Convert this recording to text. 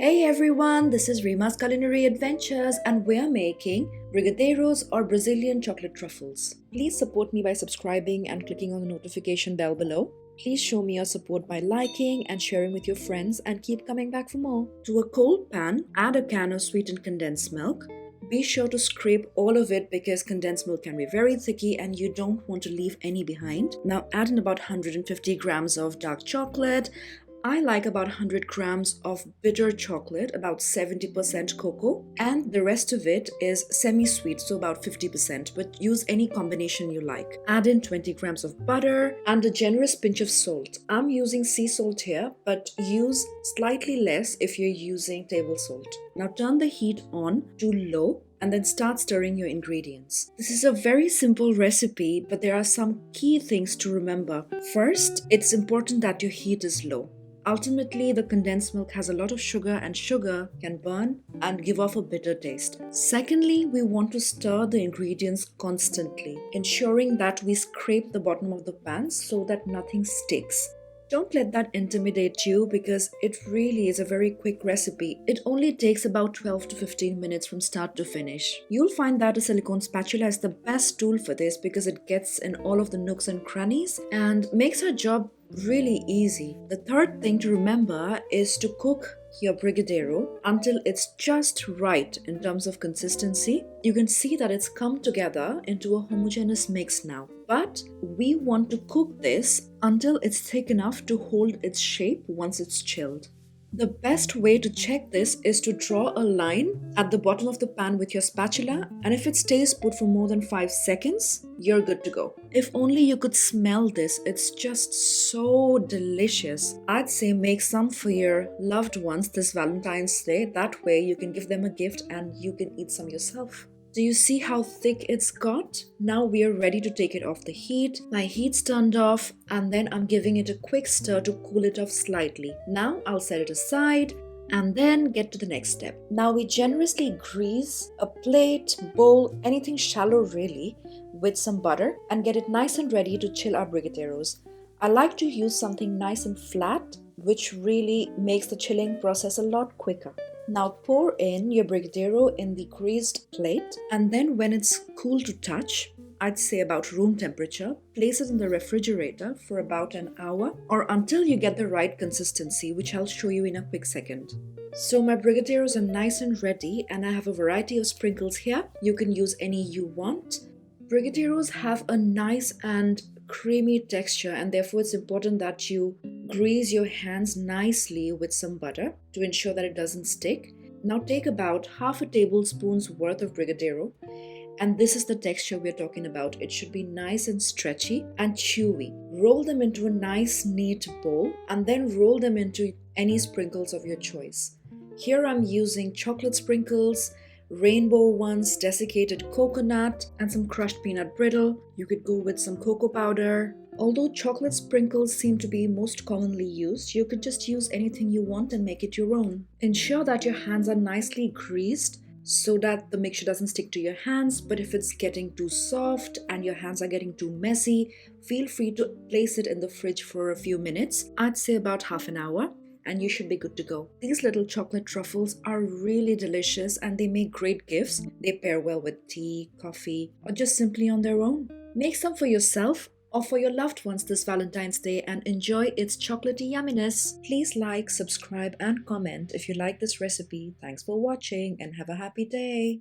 Hey everyone, this is Rima's Culinary Adventures and we're making Brigadeiros or Brazilian chocolate truffles. Please support me by subscribing and clicking on the notification bell below. Please show me your support by liking and sharing with your friends and keep coming back for more. To a cold pan, add a can of sweetened condensed milk. Be sure to scrape all of it because condensed milk can be very thicky and you don't want to leave any behind. Now add in about 150 grams of dark chocolate. I like about 100 grams of bitter chocolate, about 70% cocoa, and the rest of it is semi-sweet, so about 50%, but use any combination you like. Add in 20 grams of butter and a generous pinch of salt. I'm using sea salt here, but use slightly less if you're using table salt. Now turn the heat on to low and then start stirring your ingredients. This is a very simple recipe, but there are some key things to remember. First, it's important that your heat is low. Ultimately, the condensed milk has a lot of sugar and sugar can burn and give off a bitter taste. Secondly, we want to stir the ingredients constantly, ensuring that we scrape the bottom of the pan so that nothing sticks. Don't let that intimidate you because it really is a very quick recipe. It only takes about 12 to 15 minutes from start to finish. You'll find that a silicone spatula is the best tool for this because it gets in all of the nooks and crannies and makes our job really easy. The third thing to remember is to cook your brigadeiro until it's just right in terms of consistency. You can see that it's come together into a homogeneous mix now. But we want to cook this until it's thick enough to hold its shape once it's chilled. The best way to check this is to draw a line at the bottom of the pan with your spatula, and if it stays put for more than 5 seconds, you're good to go. If only you could smell this, it's just so delicious. I'd say make some for your loved ones this Valentine's Day. That way you can give them a gift and you can eat some yourself. Do you see how thick it's got? Now we are ready to take it off the heat. My heat's turned off and then I'm giving it a quick stir to cool it off slightly. Now I'll set it aside and then get to the next step. Now we generously grease a plate, bowl, anything shallow really, with some butter and get it nice and ready to chill our brigadeiros. I like to use something nice and flat, which really makes the chilling process a lot quicker. Now pour in your brigadeiro in the greased plate and then when it's cool to touch, I'd say about room temperature, place it in the refrigerator for about an hour or until you get the right consistency, which I'll show you in a quick second. So my brigadeiros are nice and ready and I have a variety of sprinkles here. You can use any you want. Brigadeiros have a nice and creamy texture and therefore it's important that you grease your hands nicely with some butter to ensure that it doesn't stick. Now take about half a tablespoon's worth of brigadeiro and this is the texture we're talking about. It should be nice and stretchy and chewy. Roll them into a nice neat bowl and then roll them into any sprinkles of your choice. Here I'm using chocolate sprinkles, rainbow ones, desiccated coconut, and some crushed peanut brittle. You could go with some cocoa powder. Although chocolate sprinkles seem to be most commonly used, you could just use anything you want and make it your own. Ensure that your hands are nicely greased so that the mixture doesn't stick to your hands, but if it's getting too soft and your hands are getting too messy, feel free to place it in the fridge for a few minutes. I'd say about half an hour. And you should be good to go. These little chocolate truffles are really delicious and they make great gifts. They pair well with tea, coffee, or just simply on their own. Make some for yourself or for your loved ones this Valentine's Day and enjoy its chocolatey yumminess. Please like, subscribe, and comment if you like this recipe. Thanks for watching and have a happy day.